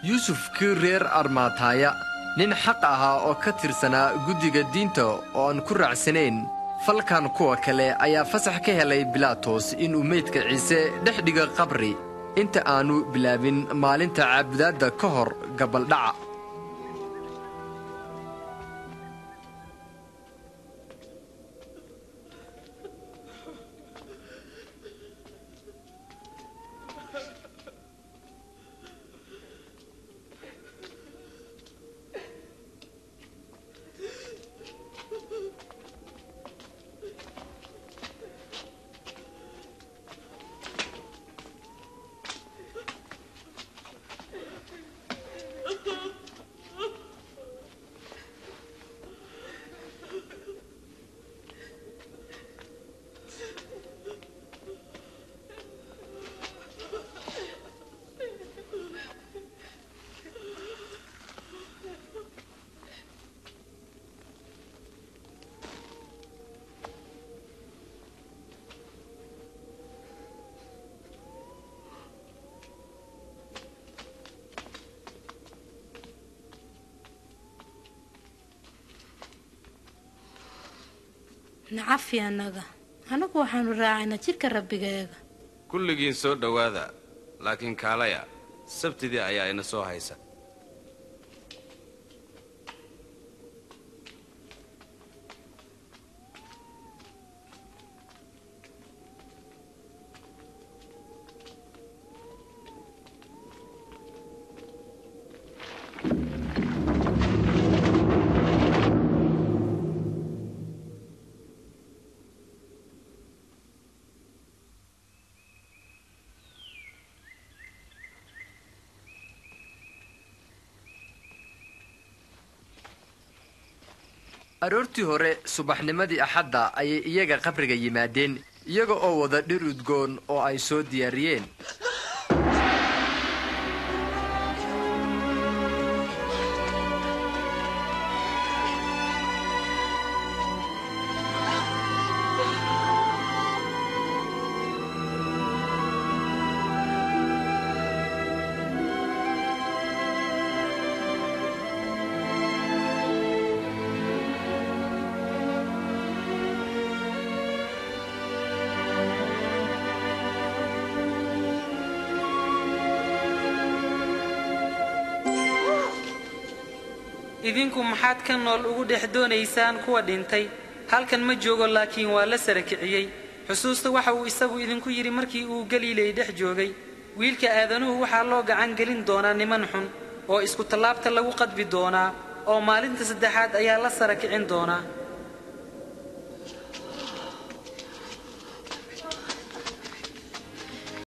yuusuf kii reer armaataaya nin xaq ahaa oo ka tirsanaa guddiga diinta oo aan ku raacsanayn falkan kuwa kale ayaa fasax ka helay bilaatos inuu meydka ciise dhex dhiga qabri inta aanu bilaabin maalinta caabudaadda ka hor gabaldhaca. نعفي أنا waxaanu raacayna jirka rabbigeega kulligiin soo dhawaada laakiin kaalaya sabtidii ayaa ina soo haysa aroortii hore subaxnimadii axadda ayay iyaga qabriga yimaadeen iyaga oo wada dhir udgoon oo ay soo diyaariyeen. idinku maxaad ka nool ugu dhex doonaysaan kuwa dhintay halkan ma joogo laakiin waa la sarakiciyay xusuusta waxa uu isagu idinku yiri markii uu Galiiley dhex joogay wiilka aadanuhu waxa loo gacan gelin doonaa niman xun oo isku talaabta lagu qadbi doonaa oo maalinta saddexaad ayaa la sarakicin doonaa